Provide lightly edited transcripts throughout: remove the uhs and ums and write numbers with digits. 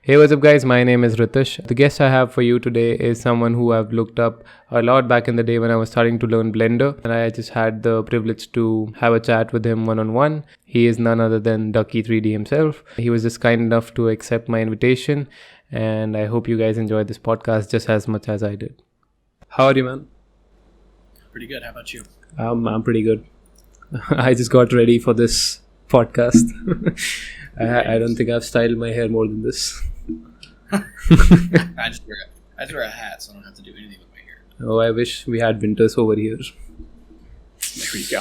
Hey, what's up, guys? My name is Ritesh. The guest I have for you today is someone who I've looked up a lot back in the day when I was starting to learn Blender, and I just had the privilege to have a chat with him one-on-one. He is none other than Ducky 3D himself. He was just kind enough to accept my invitation, and I hope you guys enjoyed this podcast just as much as I did. How are you, man? Pretty good. How about you? I'm pretty good. I just got ready for this podcast. I don't think I've styled my hair more than this. I just wear a hat, so I don't have to do anything with my hair. Oh, I wish we had winters over here. There you go.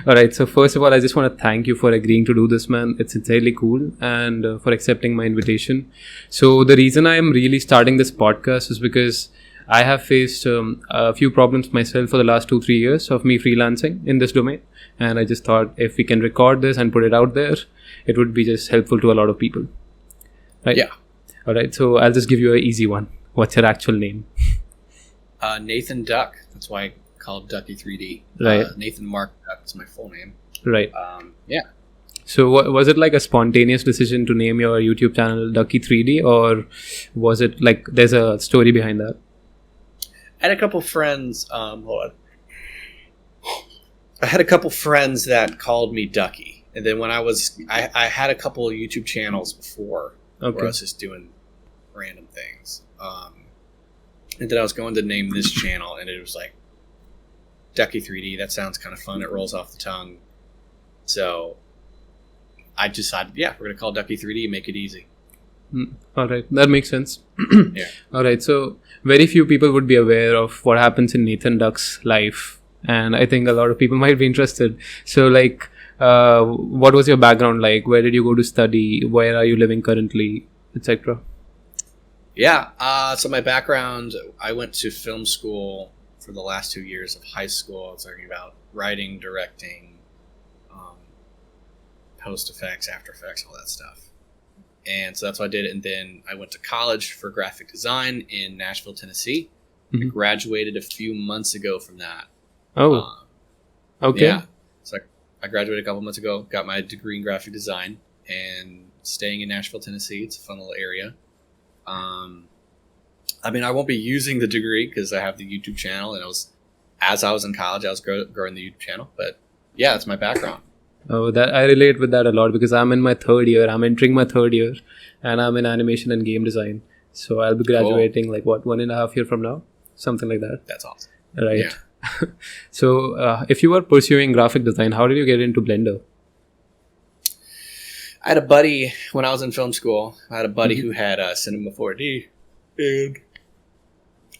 All right. So first of all, I just want to thank you for agreeing to do this, man. It's really cool, and for accepting my invitation. So the reason I am really starting this podcast is because I have faced a few problems myself for the last 2-3 years of me freelancing in this domain. And I just thought if we can record this and put it out there, it would be just helpful to a lot of people. Right? Yeah. All right. So I'll just give you an easy one. What's your actual name? Nathan Duck. That's why I call it Ducky 3D. Right. Nathan Mark Duck is my full name. Right. Yeah. So was it like a spontaneous decision to name your YouTube channel Ducky 3D, or was it like there's a story behind that? I had a couple friends. Hold on. I had a couple friends that called me Ducky, and then when I had a couple of YouTube channels before where I was just doing random things, and then I was going to name this channel, and it was like Ducky 3D. That sounds kind of fun. It rolls off the tongue, so I decided, we're gonna call Ducky 3D and make it easy. All right, that makes sense. Yeah. All right, so very few people would be aware of what happens in Nathan Duck's life, and I think a lot of people might be interested. So, like, what was your background like? Where did you go to study? Where are you living currently, etc.? Yeah. So my background, I went to film school for the last 2 years of high school. I was learning about writing, directing, post effects, After Effects, all that stuff. And so that's what I did. And then I went to college for graphic design in Nashville, Tennessee. Mm-hmm. I graduated a few months ago from that. Oh, okay. Yeah. So I graduated a couple months ago, got my degree in graphic design, and staying in Nashville, Tennessee. It's a fun little area. I mean, I won't be using the degree because I have the YouTube channel, and as I was in college, I was growing the YouTube channel. But yeah, that's my background. Oh, that I relate with that a lot because I'm in my third year. I'm entering my third year, and I'm in animation and game design. So I'll be graduating like 1.5 years from now, something like that. That's awesome. Right. Yeah. So, if you were pursuing graphic design, how did you get into Blender? I had a buddy when I was in film school. I had a buddy who had Cinema 4D, and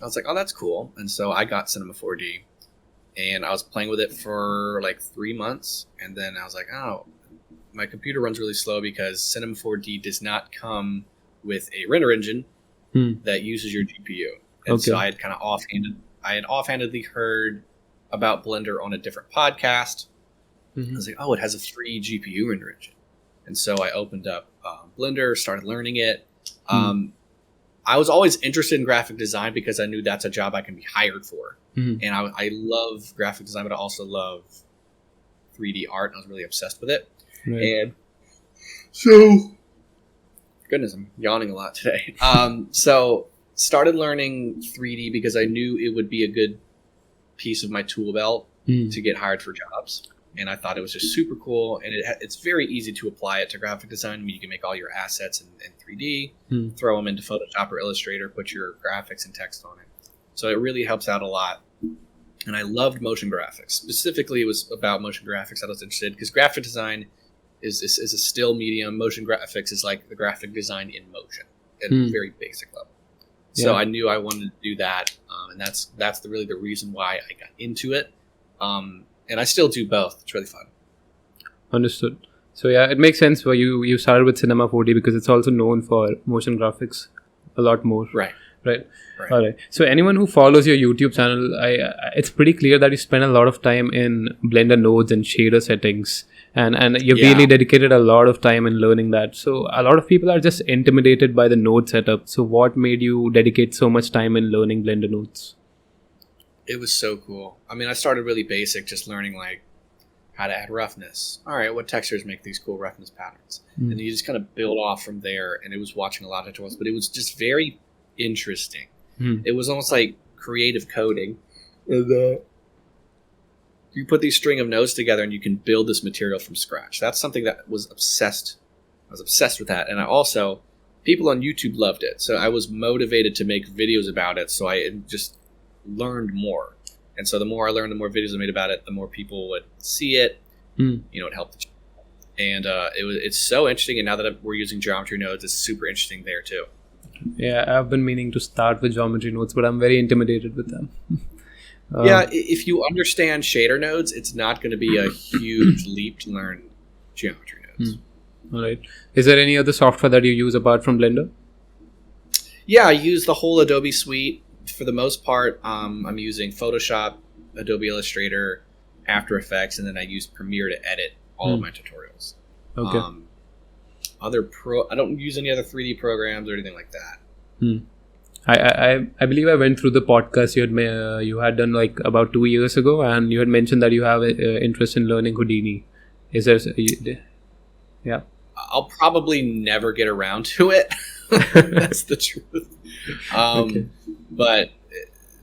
I was like, "Oh, that's cool." And so I got Cinema 4D, and I was playing with it for like 3 months, and then I was like, "Oh, my computer runs really slow because Cinema 4D does not come with a render engine that uses your GPU." And so I had kind of offhandedly heard about Blender on a different podcast. I was like, "Oh, it has a free GPU render engine." And so I opened up Blender, started learning it. I was always interested in graphic design because I knew that's a job I can be hired for. And I love graphic design, but I also love 3D art. And I was really obsessed with it. Right. And so, goodness, I'm yawning a lot today. So started learning 3D because I knew it would be a good piece of my tool belt to get hired for jobs. And I thought it was just super cool. And it's very easy to apply it to graphic design. I mean, you can make all your assets in 3D, throw them into Photoshop or Illustrator, put your graphics and text on it. So it really helps out a lot. And I loved motion graphics. Specifically, it was about motion graphics I was interested because graphic design is a still medium. Motion graphics is like the graphic design in motion at a very basic level. So I knew I wanted to do that. And that's really the reason why I got into it. And I still do both. It's really fun. Understood. So yeah, it makes sense why you started with Cinema 4D because it's also known for motion graphics a lot more. Right. All right. So anyone who follows your YouTube channel, it's pretty clear that you spend a lot of time in Blender nodes and shader settings, and you've really dedicated a lot of time in learning that. So a lot of people are just intimidated by the node setup. So what made you dedicate so much time in learning Blender nodes? It was so cool. I mean, I started really basic, just learning like how to add roughness. All right, what textures make these cool roughness patterns? And you just kind of build off from there. And it was watching a lot of tutorials, but it was just very interesting. It was almost like creative coding. And, you put these string of nodes together and you can build this material from scratch. That's something that I was obsessed with that. And people on YouTube loved it. So I was motivated to make videos about it. So I just learned more. And so the more I learned, the more videos I made about it, the more people would see it. It helped the channel. And it's so interesting. And now that we're using geometry nodes, it's super interesting there too. Yeah, I've been meaning to start with geometry nodes, but I'm very intimidated with them. If you understand shader nodes, it's not going to be a huge leap to learn geometry nodes. All right. Is there any other software that you use apart from Blender? Yeah, I use the whole Adobe suite. For the most part, I'm using Photoshop, Adobe Illustrator, After Effects, and then I use Premiere to edit all of my tutorials. Okay. I don't use any other 3D programs or anything like that. I believe I went through the podcast you had done like about 2 years ago, and you had mentioned that you have interest in learning Houdini. Is there? Yeah. I'll probably never get around to it. That's the truth. Okay. But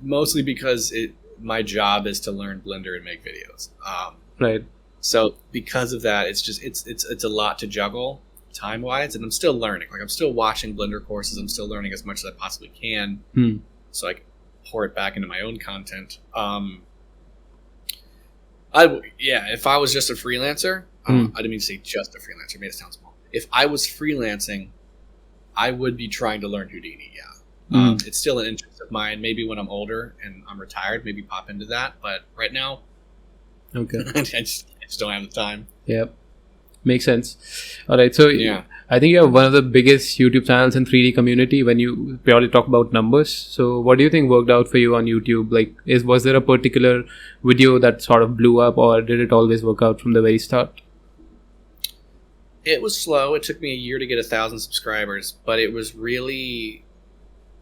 mostly because my job is to learn Blender and make videos. Right. So because of that, it's a lot to juggle time-wise, and I'm still learning. Like, I'm still watching Blender courses. I'm still learning as much as I possibly can, so I can pour it back into my own content. If I was just a freelancer, I didn't mean to say just a freelancer. It made it sound small. If I was freelancing, I would be trying to learn Houdini. Yeah, it's still an interest of mine. Maybe when I'm older and I'm retired, maybe pop into that. But right now, okay, I just don't have the time. Yep. Makes sense. All right. So I think you have one of the biggest YouTube channels in 3D community when you purely talk about numbers. So what do you think worked out for you on YouTube? Like, was there a particular video that sort of blew up, or did it always work out from the very start? It was slow. It took me a year to get 1,000 subscribers, but it was really,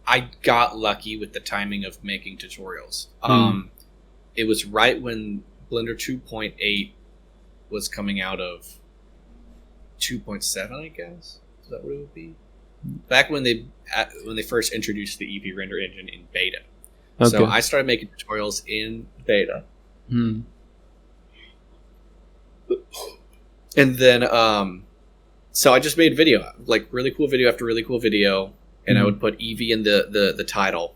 I got lucky with the timing of making tutorials. It was right when Blender 2.8 was coming out of 2.7, I guess. Is that what it would be? Back when they first introduced the Eevee render engine in beta. Okay. So I started making tutorials in beta. And then so I just made video, like really cool video after really cool video, and I would put Eevee in the title.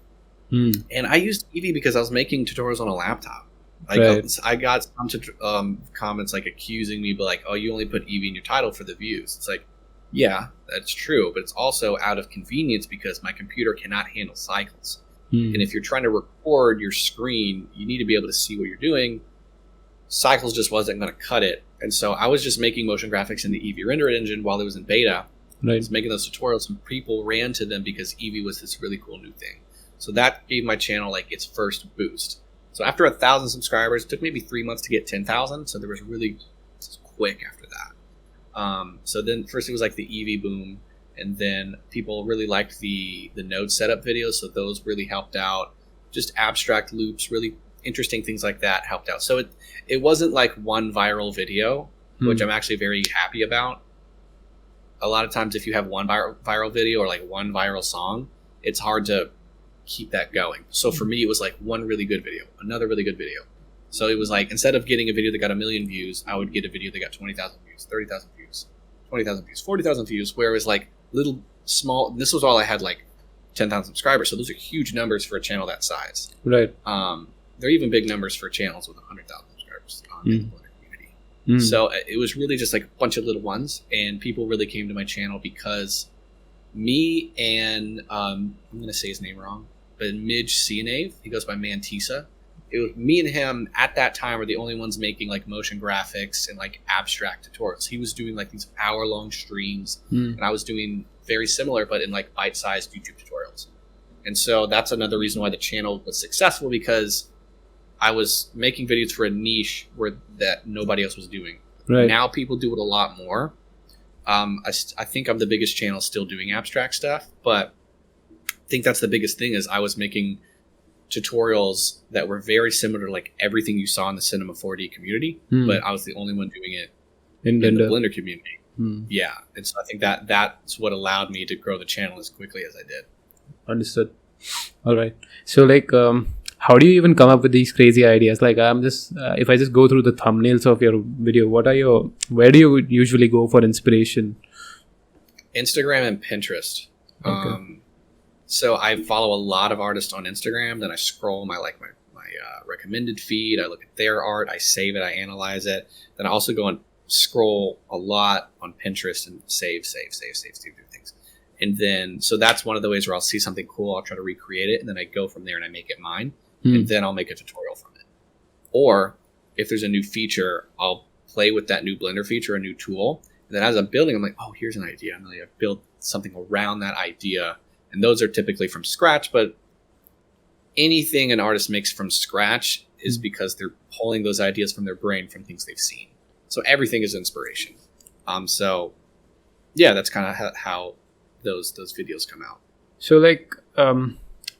And I used Eevee because I was making tutorials on a laptop. I got some comments like accusing me, but like, oh, you only put Eevee in your title for the views. It's like, yeah, that's true, but it's also out of convenience because my computer cannot handle cycles. And if you're trying to record your screen, you need to be able to see what you're doing. Cycles just wasn't going to cut it. And so I was just making motion graphics in the Eevee render engine while it was in beta. Right. I was making those tutorials, and people ran to them because Eevee was this really cool new thing. So that gave my channel like its first boost. So after 1,000 subscribers, it took maybe 3 months to get 10,000. So there was really quick after that. So then first it was like the Eevee boom, and then people really liked the node setup videos. So those really helped out. Just abstract loops, really interesting things like that helped out. So it wasn't like one viral video, which I'm actually very happy about. A lot of times if you have one viral video or like one viral song, it's hard to keep that going. So for me, it was like one really good video, another really good video. So it was like, instead of getting a video that got 1 million views, I would get a video that got 20,000 views, 30,000 views, 20,000 views, 40,000 views, where it was like little small, this was all I had like 10,000 subscribers. So those are huge numbers for a channel that size. Right. They're even big numbers for channels with 100,000 subscribers in the community. So it was really just like a bunch of little ones, and people really came to my channel because me and, I'm going to say his name wrong, but Midge Cianave, he goes by Mantisa. It was me and him at that time were the only ones making like motion graphics and like abstract tutorials. He was doing like these hour-long streams, and I was doing very similar, but in like bite-sized YouTube tutorials. And so that's another reason why the channel was successful, because I was making videos for a niche that nobody else was doing. Right. Now people do it a lot more. I think I'm the biggest channel still doing abstract stuff, but I think that's the biggest thing is I was making tutorials that were very similar to like everything you saw in the Cinema 4D community, but I was the only one doing it in the Blender community. Yeah, and so I think that's what allowed me to grow the channel as quickly as I did. Understood. All right. So like, how do you even come up with these crazy ideas? Like, I'm just if I just go through the thumbnails of your video, where do you usually go for inspiration? Instagram and Pinterest. Okay. So I follow a lot of artists on Instagram. Then I scroll my recommended feed. I look at their art. I save it. I analyze it. Then I also go and scroll a lot on Pinterest and save things. And then, so that's one of the ways where I'll see something cool. I'll try to recreate it. And then I go from there and I make it mine. And then I'll make a tutorial from it. Or if there's a new feature, I'll play with that new Blender feature, a new tool. And then as I'm building, I'm like, oh, here's an idea. I'm going to build something around that idea. And those are typically from scratch, but anything an artist makes from scratch is because they're pulling those ideas from their brain from things they've seen. So everything is inspiration. So yeah, that's kind of how those videos come out. So like,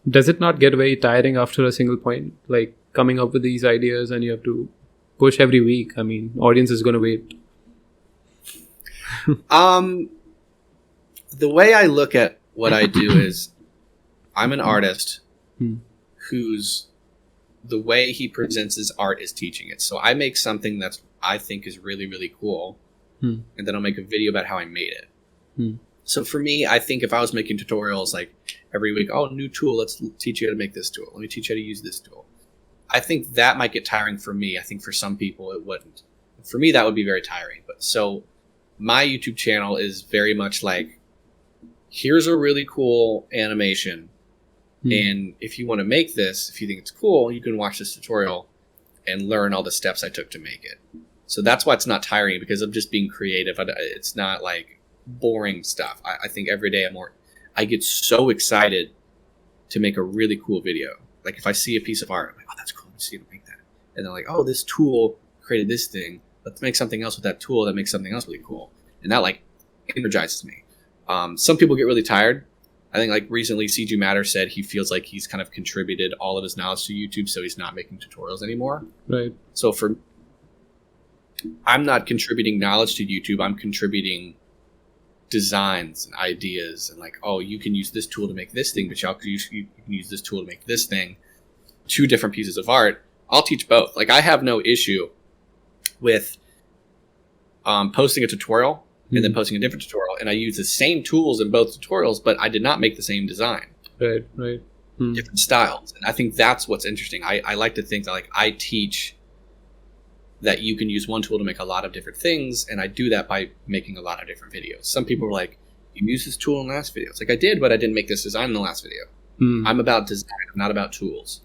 does it not get very tiring after a single point? Like coming up with these ideas and you have to push every week. I mean, audience is going to wait. The way I look at what I do is I'm an artist whose the way he presents his art is teaching it. So I make something that I think is really, really cool. And then I'll make a video about how I made it. So for me, I think if I was making tutorials like every week, oh, new tool, let's teach you how to make this tool. Let me teach you how to use this tool. I think that might get tiring for me. I think for some people it wouldn't. For me, that would be very tiring. But so my YouTube channel is very much like, here's a really cool animation. And if you want to make this, if you think it's cool, you can watch this tutorial and learn all the steps I took to make it. So that's why it's not tiring, because I'm just being creative. It's not like boring stuff. I think every day I get so excited to make a really cool video. Like if I see a piece of art, I'm like, oh, that's cool. Let's see how to make that. And they're like, oh, this tool created this thing. Let's make something else with that tool that makes something else really cool. And that like energizes me. Some people get really tired. I think like recently CG Matter said he feels like he's kind of contributed all of his knowledge to YouTube, so he's not making tutorials anymore. Right. So I'm not contributing knowledge to YouTube. I'm contributing designs and ideas and like, oh, you can use this tool to make this thing, but you can use this tool to make this thing. 2 different pieces of art. I'll teach both. Like I have no issue with posting a tutorial and then posting a different tutorial, and I use the same tools in both tutorials, but I did not make the same design. Right. Different styles. And I think that's what's interesting. I like to think that like I teach that you can use one tool to make a lot of different things, and I do that by making a lot of different videos. Some people are like, you used this tool in the last video. It's like, I did, but I didn't make this design in the last video. I'm about design, I'm not about tools.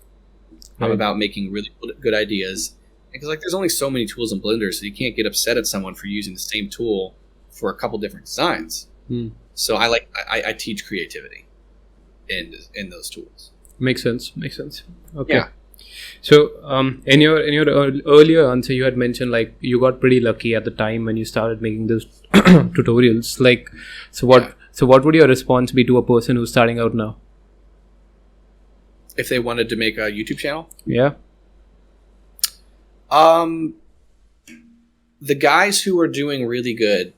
Right. I'm about making really good ideas. Because like there's only so many tools in Blender, so you can't get upset at someone for using the same tool for a couple different designs. So I teach creativity in those tools. Makes sense. Okay. Yeah. So in your earlier answer, you had mentioned like you got pretty lucky at the time when you started making those tutorials. Like, so what would your response be to a person who's starting out now? If they wanted to make a YouTube channel? Yeah. The guys who are doing really good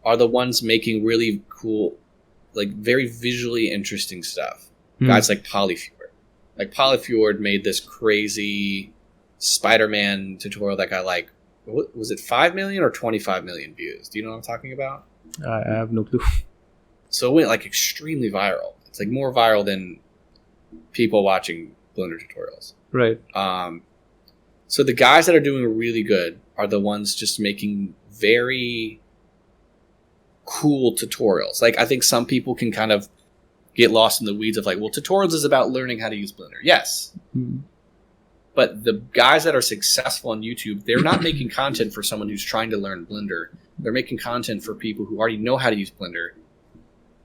are the ones making really cool, like very visually interesting stuff. Guys like Polyfjord. Like Polyfjord made this crazy Spider-Man tutorial that got like, what was it, 5 million or 25 million views? Do you know what I'm talking about? I have no clue. So it went like extremely viral. It's like more viral than people watching Blender tutorials. Right. So the guys that are doing really good are the ones just making very cool tutorials. Like I think some people can kind of get lost in the weeds of like, well, tutorials is about learning how to use Blender. Yes. But the guys that are successful on YouTube, they're not making content for someone who's trying to learn Blender. They're making content for people who already know how to use Blender,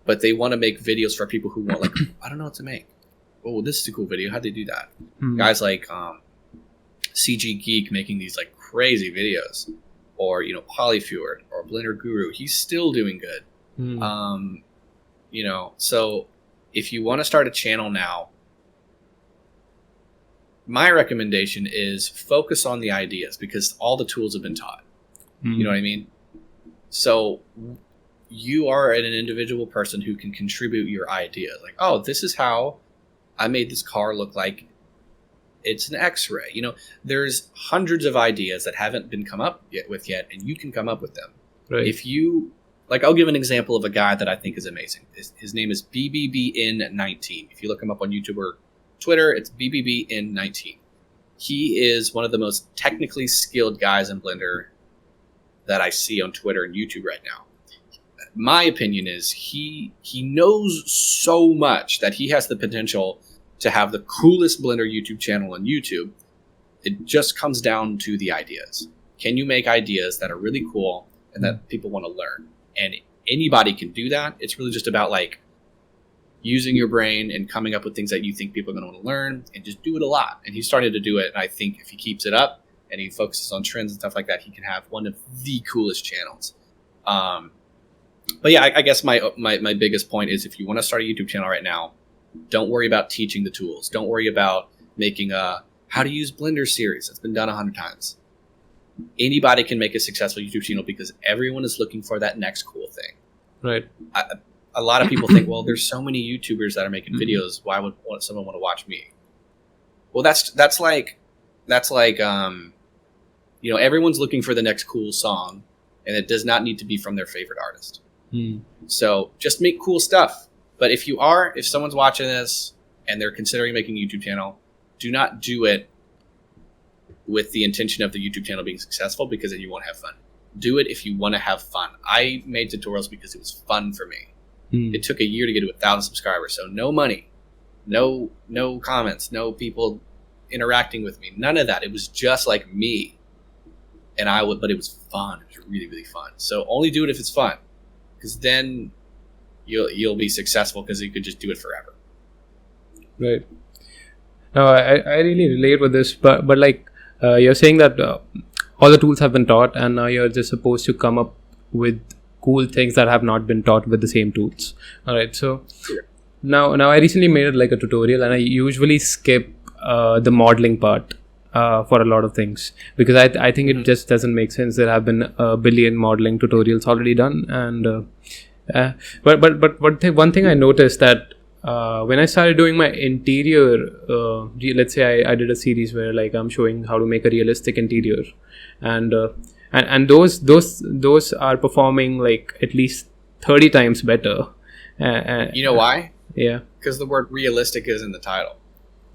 but they want to make videos for people who want like, I don't know what to make. Oh, this is a cool video. How'd they do that? Guys like CG Geek making these like crazy videos, or Polyfjord or Blender Guru. He's still doing good. So if you want to start a channel now, my recommendation is focus on the ideas because all the tools have been taught. You know what I mean? So you are an individual person who can contribute your ideas. Like, oh, this is how I made this car look like it's an X-ray. You know, there's hundreds of ideas that haven't been come up yet, and you can come up with them. Right. If you like, I'll give an example of a guy that I think is amazing. His name is BBBN19. If you look him up on YouTube or Twitter, it's BBBN19. He is one of the most technically skilled guys in Blender that I see on Twitter and YouTube right now. My opinion is he knows so much that he has the potential to have the coolest Blender YouTube channel on YouTube. It just comes down to the ideas. Can you make ideas that are really cool and that people want to learn? And anybody can do that. It's really just about like using your brain and coming up with things that you think people are going to want to learn, and just do it a lot. And he's starting to do it. And I think if he keeps it up and he focuses on trends and stuff like that, he can have one of the coolest channels. But yeah, I guess my biggest point is if you want to start a YouTube channel right now, don't worry about teaching the tools. Don't worry about making a how to use Blender series. It's been done 100 times. Anybody can make a successful YouTube channel because everyone is looking for that next cool thing. Right. A lot of people think, well, there's so many YouTubers that are making videos. Why would someone want to watch me? Well, that's like you know, everyone's looking for the next cool song, and it does not need to be from their favorite artist. So just make cool stuff. But if someone's watching this and they're considering making a YouTube channel, do not do it with the intention of the YouTube channel being successful, because then you won't have fun. Do it if you want to have fun. I made tutorials because it was fun for me. It took a year to get to 1,000 subscribers. So no money, no comments, no people interacting with me, none of that. It was just like me. But it was fun. It was really, really fun. So only do it if it's fun, because then you'll be successful, because you could just do it forever. Right. No, I really relate with this, but like you're saying that all the tools have been taught, and now you're just supposed to come up with cool things that have not been taught with the same tools. All right. So now I recently made like a tutorial, and I usually skip the modeling part for a lot of things, because I think it just doesn't make sense. There have been a billion modeling tutorials already done, and but one thing I noticed that when I started doing my interior, let's say I did a series where like I'm showing how to make a realistic interior, and those are performing like at least 30 times better. You know why? Yeah. Because the word realistic is in the title.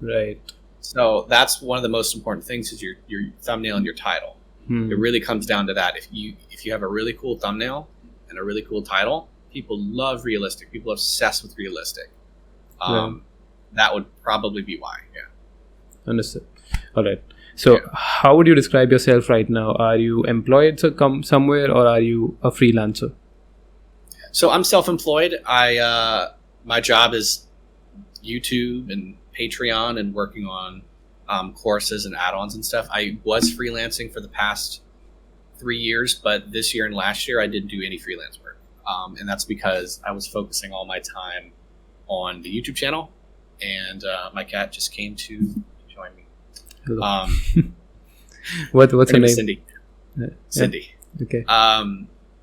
Right. So that's one of the most important things, is your thumbnail and your title. It really comes down to that. If you have a really cool thumbnail and a really cool title, people love realistic. People are obsessed with realistic. That would probably be why. Yeah. Understood. All right. So how would you describe yourself right now? Are you employed somewhere, or are you a freelancer? So I'm self-employed. My job is YouTube and Patreon and working on courses and add-ons and stuff. I was freelancing for the past 3 years, but this year and last year I didn't do any freelance work. And that's because I was focusing all my time on the YouTube channel, and my cat just came to join me. Hello. What's her name? Cindy. Cindy. Okay.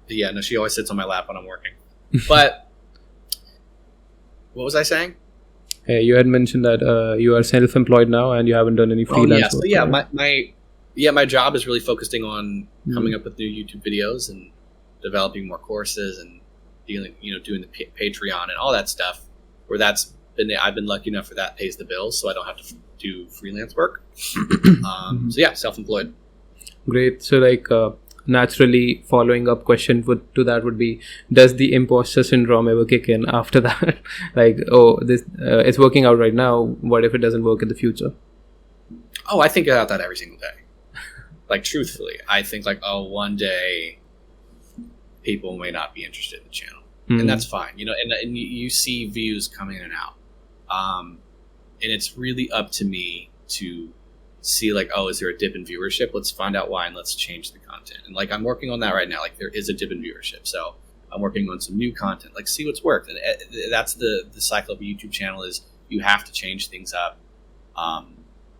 Yeah, no, she always sits on my lap when I'm working. But what was I saying? Hey, you had mentioned that you are self-employed now and you haven't done any freelance work. So yeah, my job is really focusing on coming up with new YouTube videos and developing more courses and doing the Patreon and all that stuff. Where I've been lucky enough for that pays the bills, so I don't have to do freelance work. So yeah, self-employed. Great. So like naturally, following up question to that would be: does the imposter syndrome ever kick in after that? Like, oh, this it's working out right now. What if it doesn't work in the future? Oh, I think about that every single day. Like, truthfully, I think like, oh, one day people may not be interested in the channel. And that's fine, and you see views come in and out. And it's really up to me to see like, oh, is there a dip in viewership? Let's find out why, and let's change the content. And like, I'm working on that right now. Like, there is a dip in viewership. So I'm working on some new content, like see what's worked. And that's the cycle of a YouTube channel, is you have to change things up.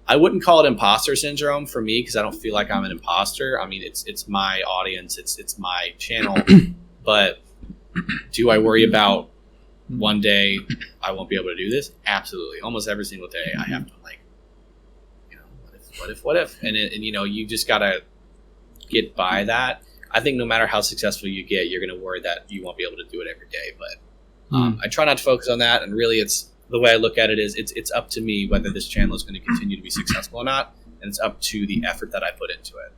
I wouldn't call it imposter syndrome for me because I don't feel like I'm an imposter. I mean, it's my audience, it's my channel. But do I worry about one day I won't be able to do this? Absolutely. Almost every single day I have to like, what if? And you just gotta get by that. I think no matter how successful you get, you're gonna worry that you won't be able to do it every day. But I try not to focus on that, and really, it's the way I look at it is it's up to me whether this channel is going to continue to be successful or not, and it's up to the effort that I put into it.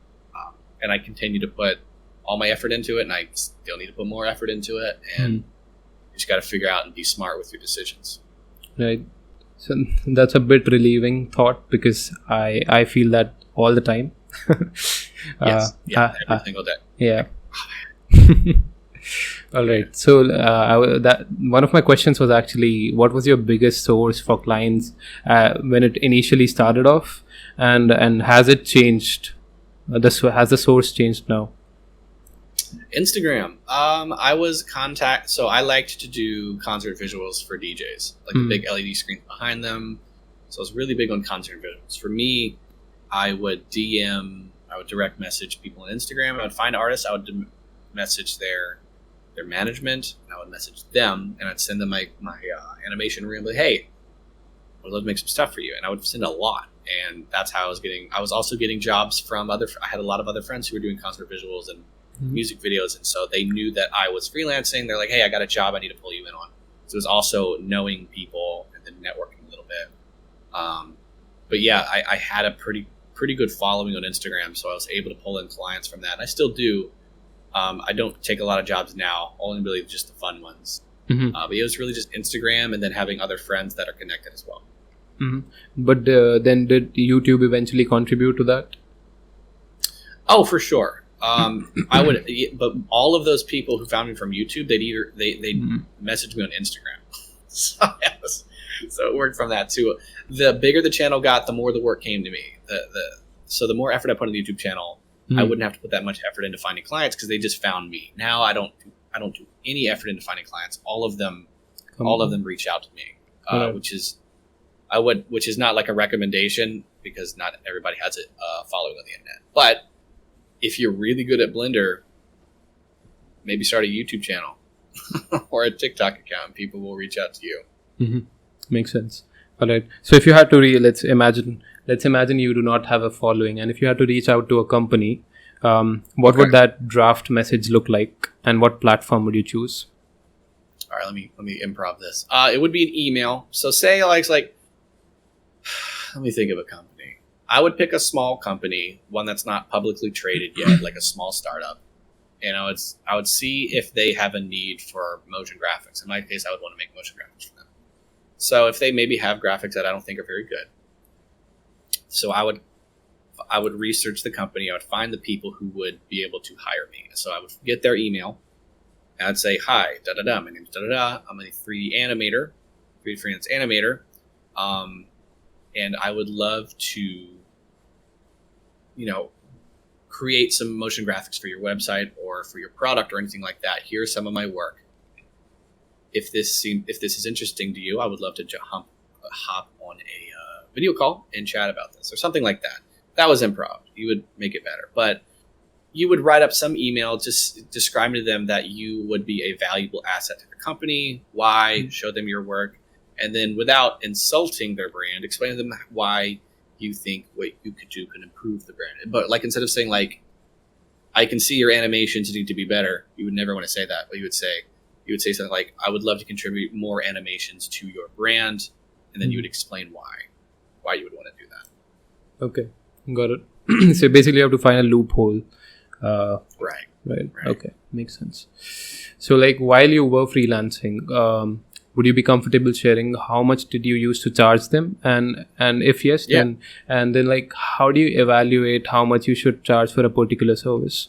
And I continue to put all my effort into it, and I still need to put more effort into it, and you just got to figure out and be smart with your decisions. Right. So that's a bit relieving thought because I feel that all the time. Yes. Every single day. Yeah. All right. So that one of my questions was actually, what was your biggest source for clients when it initially started off, and has it changed? Has the source changed now? Instagram. I was so I liked to do concert visuals for DJs, like the big LED screens behind them. So I was really big on concert visuals. For me, I would direct message people on Instagram. I would find artists. I would message their management, and I would message them, and I'd send them my animation reel. Like, hey, I'd love to make some stuff for you, and I would send a lot, and that's how I was also getting jobs from I had a lot of other friends who were doing concert visuals and music videos, and so they knew that I was freelancing. They're like, hey, I got a job I need to pull you in on. So it was also knowing people and then networking a little bit. But yeah, I had a pretty good following on Instagram, so I was able to pull in clients from that, and I still do. I don't take a lot of jobs now, only really just the fun ones. But it was really just Instagram and then having other friends that are connected as well. But then did YouTube eventually contribute to that? Oh, for sure. I would, but all of those people who found me from YouTube, they'd message me on Instagram. So it worked from that too. The bigger the channel got, the more the work came to me. So the more effort I put on the YouTube channel, I wouldn't have to put that much effort into finding clients because they just found me. Now I don't do any effort into finding clients. All of them reach out to me, which is not like a recommendation because not everybody has a following on the internet. But if you're really good at Blender, maybe start a YouTube channel or a TikTok account. People will reach out to you. Makes sense. All right. So if you had to let's imagine you do not have a following, and if you had to reach out to a company, what would that draft message look like, and what platform would you choose? All right, let me improv this. It would be an email. So say like let me think of a company. I would pick a small company, one that's not publicly traded yet, like a small startup. And I would see if they have a need for motion graphics. In my case, I would want to make motion graphics for them. So if they maybe have graphics that I don't think are very good, so I would research the company. I would find the people who would be able to hire me. So I would get their email. And I'd say, hi, my name's da-da-da. I'm a 3D freelance animator. And I would love to, create some motion graphics for your website or for your product or anything like that. Here's some of my work. If this is interesting to you, I would love to hop on a video call and chat about this or something like that. That was improv. You would make it better, but you would write up some email just describing to them that you would be a valuable asset to the company, why, show them your work, and then without insulting their brand, explain to them why you think what you could do can improve the brand. But like instead of saying like, I can see your animations need to be better, you would never want to say that. But you would say something like, I would love to contribute more animations to your brand, and then you would explain why you would want to do that. Okay, got it. So basically you have to find a loophole. Right. Okay, makes sense. So like while you were freelancing, would you be comfortable sharing how much did you use to charge them, and if yes, then like how do you evaluate how much you should charge for a particular service?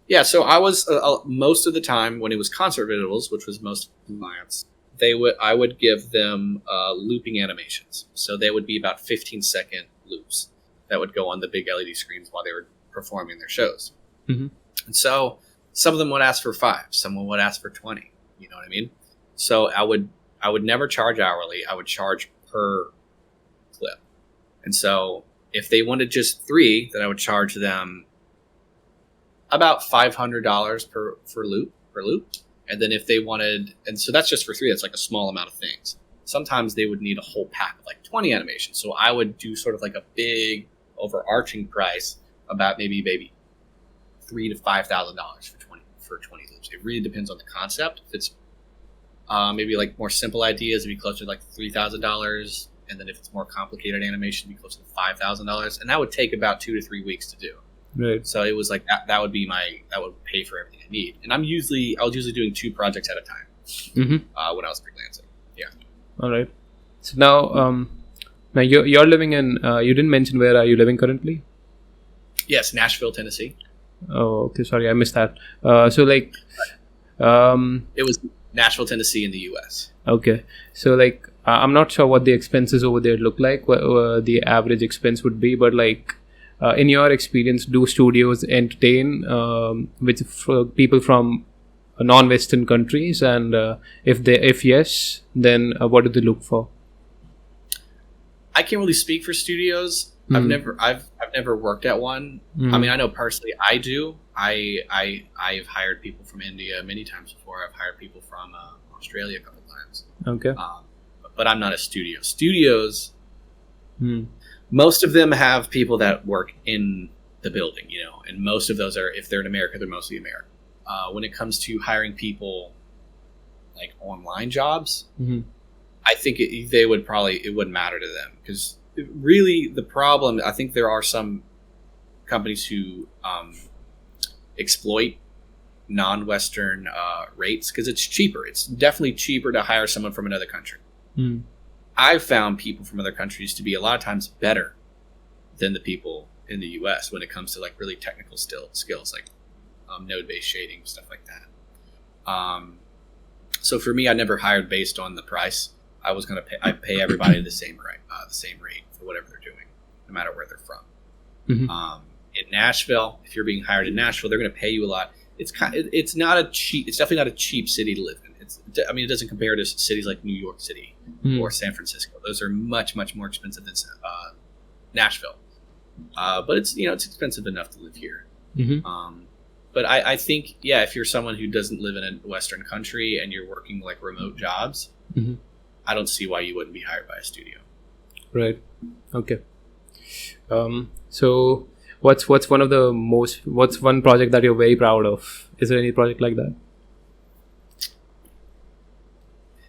Yeah, so I was most of the time when it was concert visuals, which was most clients, I would give them looping animations. So they would be about 15-second loops that would go on the big LED screens while they were performing their shows. And so some of them would ask for 5, someone would ask for 20. You know what I mean? So I would never charge hourly. I would charge per clip. And so if they wanted just 3, then I would charge them about $500 per loop. And then if they wanted, and so that's just for 3, that's like a small amount of things. Sometimes they would need a whole pack of like 20 animations. So I would do sort of like a big overarching price about maybe $3,000 to $5,000 for 20 loops. It really depends on the concept. If it's maybe like more simple ideas, it'd be closer to like $3,000. And then if it's more complicated animation, it'd be closer to $5,000. And that would take about 2 to 3 weeks to do. Right. So it was like that would pay for everything I need. And I was usually doing 2 projects at a time when I was freelancing. Yeah. All right. So now you're living in. You didn't mention where are you living currently? Yes, Nashville, Tennessee. Oh, okay. Sorry, I missed that. So like, it was Nashville, Tennessee, in the U.S. Okay. So like, I'm not sure what the expenses over there look like. What the average expense would be, but like, in your experience, do studios entertain people from non-Western countries? And if yes, then what do they look for? I can't really speak for studios. I've never worked at one. I mean, I know personally I do. I've hired people from India many times before. I've hired people from Australia a couple times. Okay. But I'm not a studio. Studios, most of them have people that work in the building, and most of those are, if they're in America, they're mostly American. When it comes to hiring people like online jobs, I think it wouldn't matter to them, because really the problem, I think there are some companies who exploit non-Western rates because it's cheaper. It's definitely cheaper to hire someone from another country. I've found people from other countries to be a lot of times better than the people in the U.S. when it comes to like really technical skills like node-based shading, stuff like that. So for me, I never hired based on the price. I pay everybody the same rate for whatever they're doing, no matter where they're from. In Nashville, if you're being hired in Nashville, they're going to pay you a lot. It's definitely not a cheap city to live in. It doesn't compare to cities like New York City or San Francisco. Those are much, much more expensive than Nashville. But it's expensive enough to live here. But I think, if you're someone who doesn't live in a Western country and you're working like remote jobs, I don't see why you wouldn't be hired by a studio. Right. Okay. So what's one project that you're very proud of? Is there any project like that?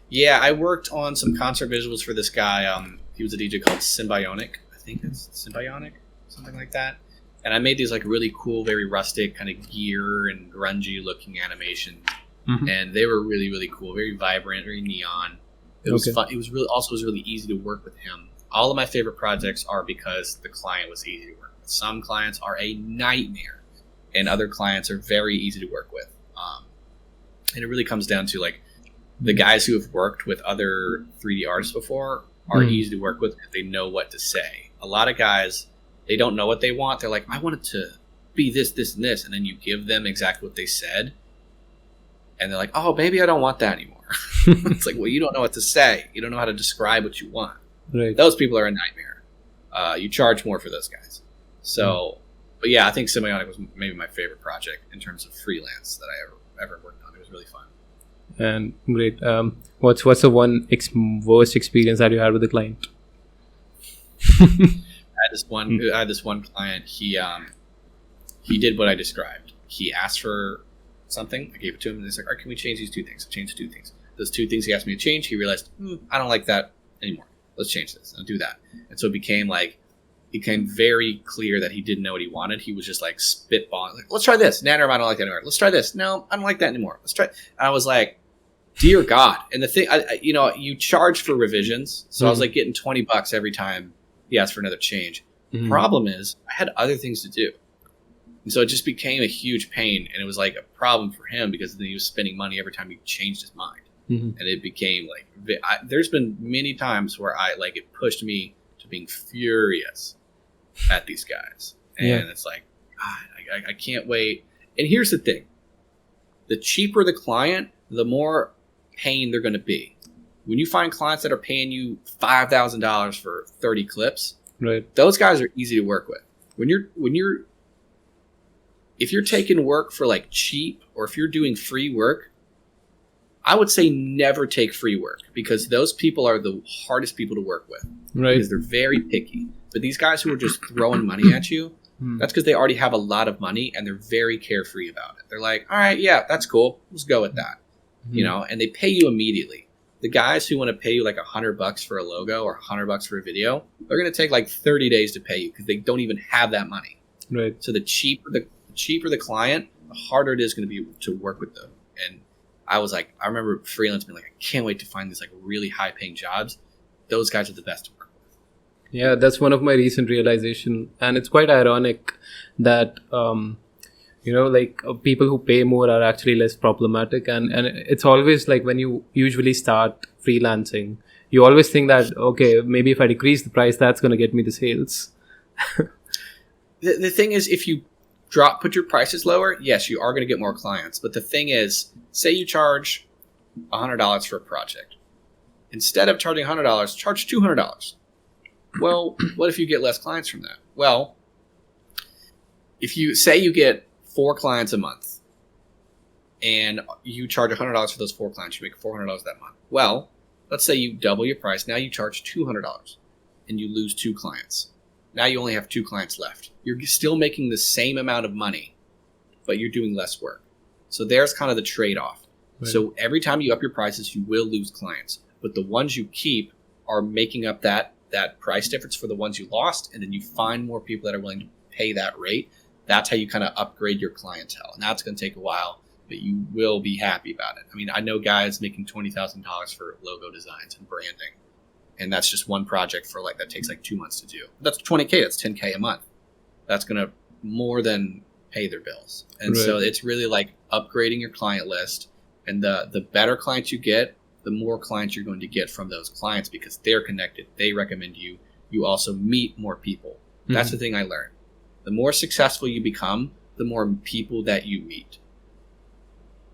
Yeah, I worked on some concert visuals for this guy. He was a DJ called Symbionic. I think it's Symbionic, something like that. And I made these like really cool, very rustic kind of gear and grungy looking animations. And they were really, really cool, very vibrant, very neon. It was fun. It was really easy to work with him. All of my favorite projects are because the client was easy to work with. Some clients are a nightmare, and other clients are very easy to work with. And it really comes down to like the guys who have worked with other 3D artists before are easy to work with because they know what to say. A lot of guys, they don't know what they want. They're like, I want it to be this, this, and this. And then you give them exactly what they said. And they're like, oh, maybe I don't want that anymore. It's like, well, you don't know what to say. You don't know how to describe what you want. Right. Those people are a nightmare. You charge more for those guys. So, but yeah, I think Symbionic was maybe my favorite project in terms of freelance that I ever worked on. It was really fun. And great. What's the one worst experience that you had with the client? I had this one client. He did what I described. He asked for something. I gave it to him, and he's like, "All right, can we change these 2 things?" I changed 2 things. Those 2 things he asked me to change, he realized, I don't like that anymore. Let's change this and do that. And so it became very clear that he didn't know what he wanted. He was just like spitballing, like, let's try this. Nah, I don't like that anymore. Let's try this. No, I don't like that anymore. Let's try. And I was like, dear God. And the thing, you charge for revisions. So I was like getting $20 every time he asked for another change. The problem is I had other things to do. And so it just became a huge pain. And it was like a problem for him because then he was spending money every time he changed his mind. And it became like, there's been many times where it pushed me to being furious at these guys. And it's like, God, I can't wait. And here's the thing. The cheaper the client, the more pain they're going to be. When you find clients that are paying you $5,000 for 30 clips, Right. Those guys are easy to work with. If you're taking work for like cheap, or if you're doing free work, I would say never take free work, because those people are the hardest people to work with. Right. Because they're very picky. But these guys who are just throwing money at you, that's because they already have a lot of money and they're very carefree about it. They're like, all right, yeah, that's cool. Let's go with that. You know, and they pay you immediately. The guys who want to pay you like $100 for a logo or $100 for a video, they're going to take like 30 days to pay you because they don't even have that money. Right. So the cheaper the client, the harder it is going to be to work with them. And I remember freelance being like, I can't wait to find these like really high paying jobs. Those guys are the best to work with. Yeah, that's one of my recent realization, and it's quite ironic that people who pay more are actually less problematic, and it's always like when you usually start freelancing, you always think that, okay, maybe if I decrease the price, that's going to get me the sales. The thing is, if you put your prices lower, yes, you are going to get more clients. But the thing is, say you charge $100 for a project. Instead of charging $100, charge $200. Well, what if you get less clients from that? Well, if you say you get 4 clients a month and you charge $100 for those 4 clients, you make $400 that month. Well, let's say you double your price. Now you charge $200 and you lose 2 clients. Now you only have 2 clients left. You're still making the same amount of money, but you're doing less work. So there's kind of the trade-off. Right. So every time you up your prices, you will lose clients. But the ones you keep are making up that price difference for the ones you lost, and then you find more people that are willing to pay that rate. That's how you kind of upgrade your clientele. And that's going to take a while, but you will be happy about it. I mean, I know guys making $20,000 for logo designs and branding, and that's just one project for that takes like 2 months to do. That's $20K. That's $10K a month. That's going to more than pay their bills. And right. So it's really like upgrading your client list, and the better clients you get, the more clients you're going to get from those clients because they're connected. They recommend you. You also meet more people. That's the thing I learned. The more successful you become, the more people that you meet.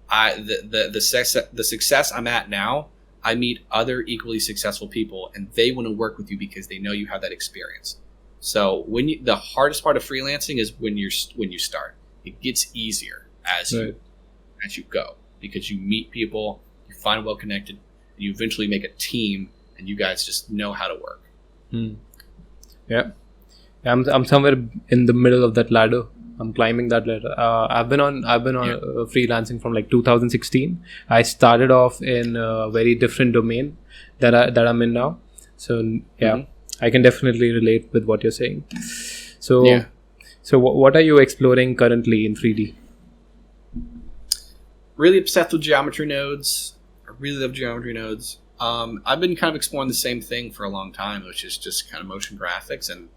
The success I'm at now, I meet other equally successful people, and they want to work with you because they know you have that experience. So the hardest part of freelancing is when you start. It gets easier as you go because you meet people, you find well connected, and you eventually make a team, and you guys just know how to work. Yeah. I'm somewhere in the middle of that ladder. I'm climbing that ladder. I've been on freelancing from like 2016. I started off in a very different domain that I'm in now. So I can definitely relate with what you're saying. So what are you exploring currently in 3D? Really obsessed with geometry nodes. I really love geometry nodes. I've been kind of exploring the same thing for a long time, which is just kind of motion graphics, and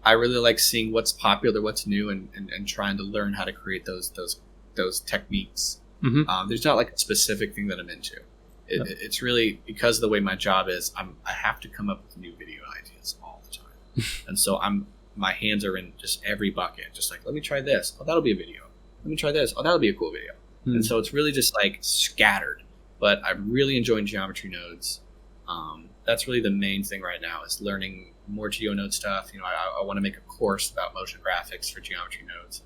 I really like seeing what's popular, what's new, and trying to learn how to create those techniques. There's not like a specific thing that I'm into. It's really because of the way my job is. I have to come up with new video ideas all the time, and so my hands are in just every bucket. Just like, let me try this. Oh, that'll be a video. Let me try this. Oh, that'll be a cool video. And so it's really just like scattered. But I'm really enjoying geometry nodes. That's really the main thing right now is learning more GeoNode stuff. I want to make a course about motion graphics for geometry nodes.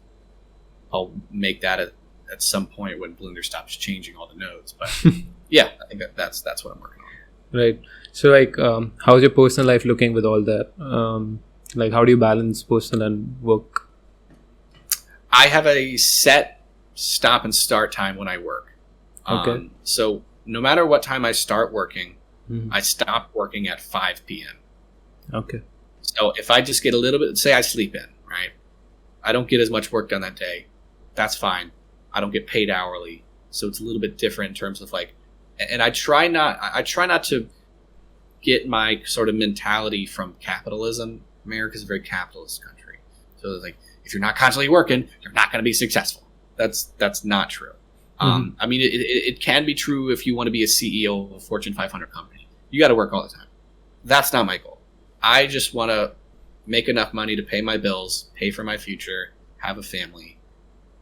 I'll make that at some point when Blender stops changing all the nodes. But yeah, I think that's what I'm working on. Right. So how's your personal life looking with all that? How do you balance personal and work? I have a set stop and start time when I work. Okay. So no matter what time I start working, I stop working at 5 p.m. Okay. So if I just get a little bit, say I sleep in, right? I don't get as much work done that day. That's fine. I don't get paid hourly. So it's a little bit different in terms of and I try not to get my sort of mentality from capitalism. America's a very capitalist country. So it's if you're not constantly working, you're not going to be successful. That's not true. I mean, it can be true if you want to be a CEO of a Fortune 500 company. You got to work all the time. That's not my goal. I just want to make enough money to pay my bills, pay for my future, have a family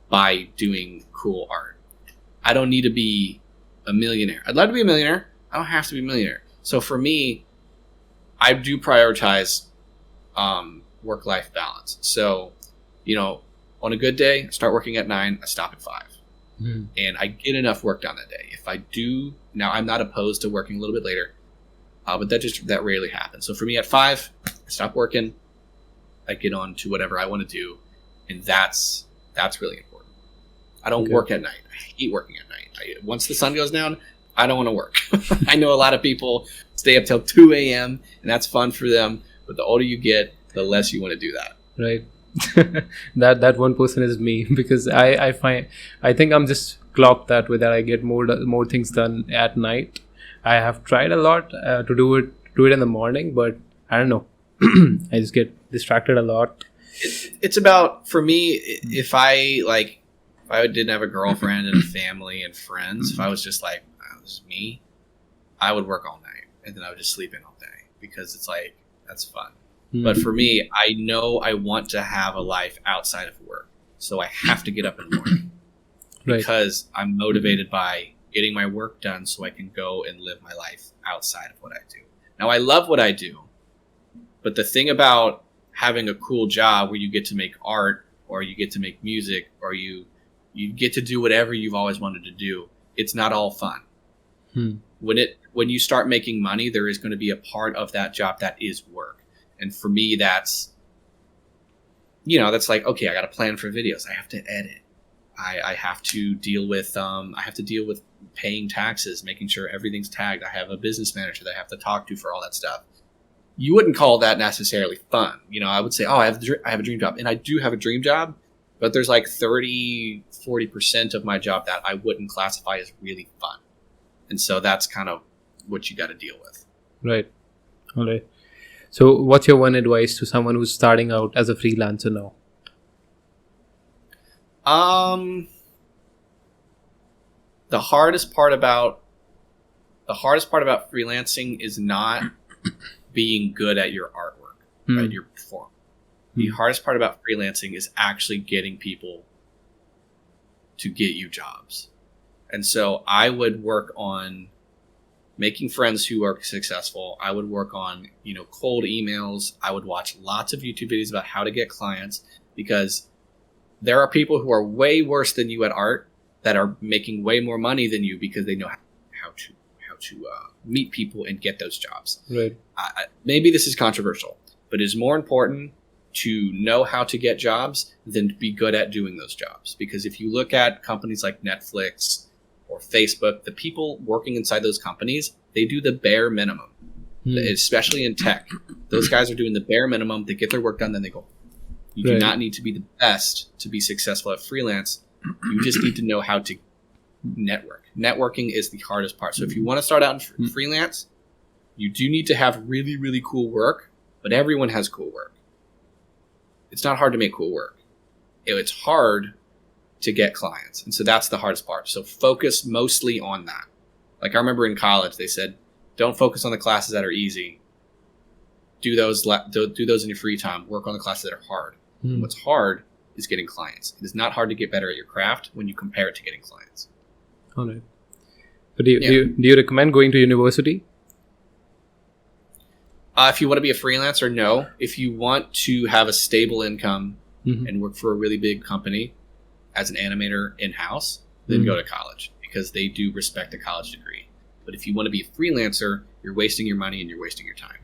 by doing cool art. I don't need to be a millionaire. I'd love to be a millionaire. I don't have to be a millionaire. So for me, I do prioritize work-life balance. So, on a good day, I start working at 9, I stop at 5. And I get enough work done that day. If I do, now I'm not opposed to working a little bit later, but that rarely happens. So for me at 5, I stop working, I get on to whatever I want to do, and that's really important. I don't work at night. I hate working at night. Once the sun goes down, I don't want to work. I know a lot of people stay up till 2 a.m. and that's fun for them, but the older you get, the less you want to do that. Right. that one person is me, because I think I'm just clocked that way, that I get more things done at night. I have tried a lot to do it in the morning, but I don't know. I just get distracted a lot. It's about, for me, if I didn't have a girlfriend and a family and friends, if I was just like, oh, this is me, I would work all night and then I would just sleep in all day, because it's like, that's fun. But for me, I know I want to have a life outside of work. So I have to get up in the morning because I'm motivated by getting my work done so I can go and live my life outside of what I do. Now, I love what I do, but the thing about having a cool job where you get to make art, or you get to make music, or you get to do whatever you've always wanted to do, it's not all fun. When you start making money, there is going to be a part of that job that is work. And for me, that's like, okay, I got to plan for videos. I have to edit. I have to deal with paying taxes, making sure everything's tagged. I have a business manager that I have to talk to for all that stuff. You wouldn't call that necessarily fun. I would say, oh, I have a dream job, and I do have a dream job, but there's like 30-40% of my job that I wouldn't classify as really fun. And so that's kind of what you got to deal with. Right. All right. So what's your one advice to someone who's starting out as a freelancer now? The hardest part about freelancing is not being good at your artwork, right? Your form. The hardest part about freelancing is actually getting people to get you jobs. And so I would work on making friends who are successful. I would work on, cold emails. I would watch lots of YouTube videos about how to get clients, because there are people who are way worse than you at art that are making way more money than you because they know how to meet people and get those jobs. Right. Maybe this is controversial, but it is more important to know how to get jobs than to be good at doing those jobs. Because if you look at companies like Netflix or Facebook, the people working inside those companies, they do the bare minimum, especially in tech. Those guys are doing the bare minimum. They get their work done, then they go. You do not need to be the best to be successful at freelance. You just need to know how to network. Networking is the hardest part. So if you want to start out in freelance, you do need to have really, really cool work, but everyone has cool work. It's not hard to make cool work. It's hard to get clients. And so that's the hardest part. So focus mostly on that. Like I remember in college, they said, don't focus on the classes that are easy. Do those in your free time. Work on the classes that are hard. What's hard is getting clients. It is not hard to get better at your craft when you compare it to getting clients. All right. So do you recommend going to university? If you want to be a freelancer, no. If you want to have a stable income and work for a really big company as an animator in-house, then go to college, because they do respect a college degree. But if you want to be a freelancer, you're wasting your money and you're wasting your time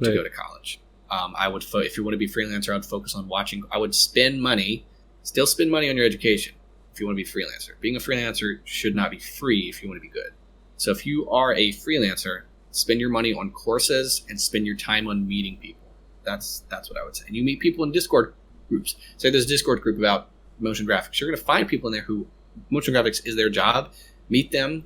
to go to college. If you want to be a freelancer, I would focus on watching. I would still spend money on your education if you want to be a freelancer. Being a freelancer should not be free if you want to be good. So if you are a freelancer, spend your money on courses and spend your time on meeting people. That's what I would say. And you meet people in Discord groups. Say there's a Discord group about motion graphics. You're going to find people in there who motion graphics is their job. Meet them,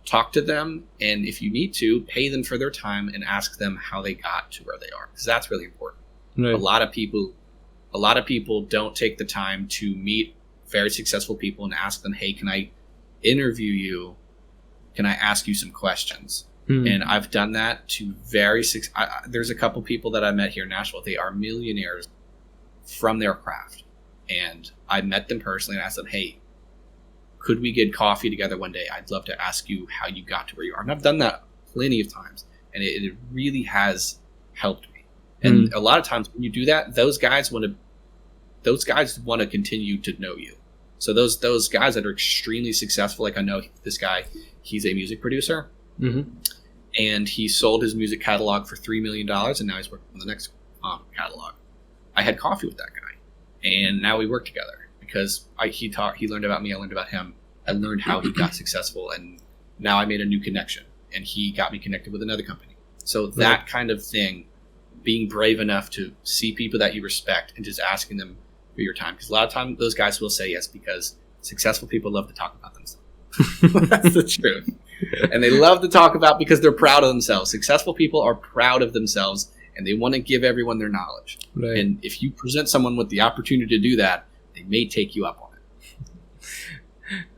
talk to them, and if you need to, pay them for their time and ask them how they got to where they are, because that's really important. Right. A lot of people don't take the time to meet very successful people and ask them, hey, can I interview you? Can I ask you some questions? And I've done that to there's a couple people that I met here in Nashville. They are millionaires from their craft. And I met them personally and asked them, hey, could we get coffee together one day? I'd love to ask you how you got to where you are. And I've done that plenty of times. And it really has helped me. And a lot of times when you do that, those guys want to continue to know you. So those guys that are extremely successful, like I know this guy, he's a music producer, and he sold his music catalog for $3 million, and now he's working on the next catalog. I had coffee with that guy, and now we work together because he learned about me, I learned about him, I learned how he got successful, and now I made a new connection, and he got me connected with another company. So that kind of thing, being brave enough to see people that you respect and just asking them for your time. Because a lot of times those guys will say yes because successful people love to talk about themselves. That's the truth. And they love to talk about because they're proud of themselves. Successful people are proud of themselves and they want to give everyone their knowledge. Right. And if you present someone with the opportunity to do that, they may take you up on it.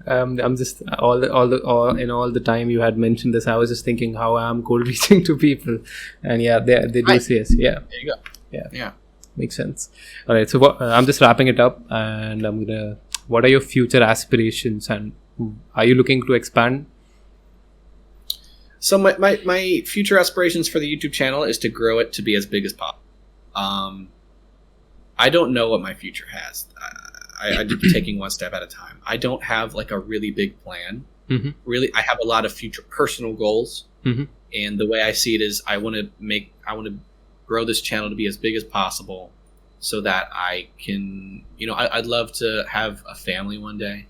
I'm just all the time you had mentioned this, I was just thinking how I'm cold reaching to people, and they do say yes. Yeah, there you go. Yeah, makes sense. All right, so I'm just wrapping it up, and what are your future aspirations, and are you looking to expand? So my future aspirations for the YouTube channel is to grow it to be as big as possible. I don't know what my future has. I do taking one step at a time. I don't have like a really big plan. Really, I have a lot of future personal goals. And the way I see it is I want to grow this channel to be as big as possible so that I can, I'd love to have a family one day.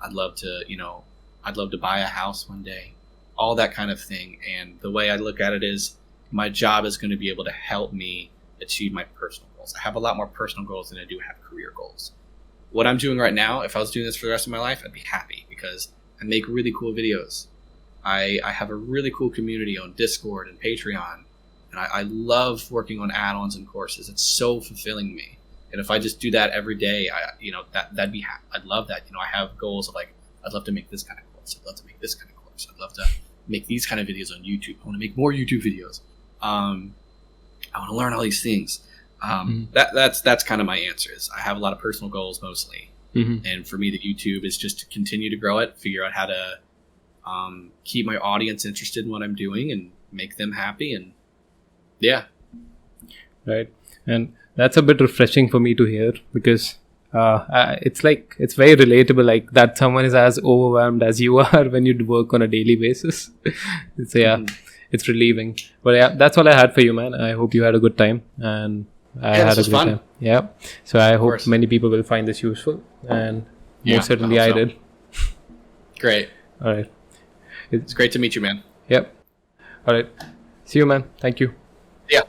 I'd love to buy a house one day, all that kind of thing. And the way I look at it is my job is going to be able to help me achieve my personal goals. I have a lot more personal goals than I do have career goals. What I'm doing right now, if I was doing this for the rest of my life, I'd be happy because I make really cool videos. I have a really cool community on Discord and Patreon, and I love working on add-ons and courses. It's so fulfilling to me. And if I just do that every day, that'd be happy. I'd love that. I have goals of like, I'd love to make this kind of course. I'd love to make this kind of course. I'd love to make these kind of videos on YouTube. I want to make more YouTube videos. I want to learn all these things. That's kind of my answers. I have a lot of personal goals mostly, and for me, the YouTube is just to continue to grow it, figure out how to keep my audience interested in what I'm doing, and make them happy. And right. And that's a bit refreshing for me to hear because it's very relatable. Like that someone is as overwhelmed as you are when you work on a daily basis. It's relieving. But that's all I had for you, man. I hope you had a good time and. I had a great time. Yeah. So I hope many people will find this useful, and most certainly I did. Great. All right. It's great to meet you, man. Yep. All right. See you, man. Thank you. Yeah.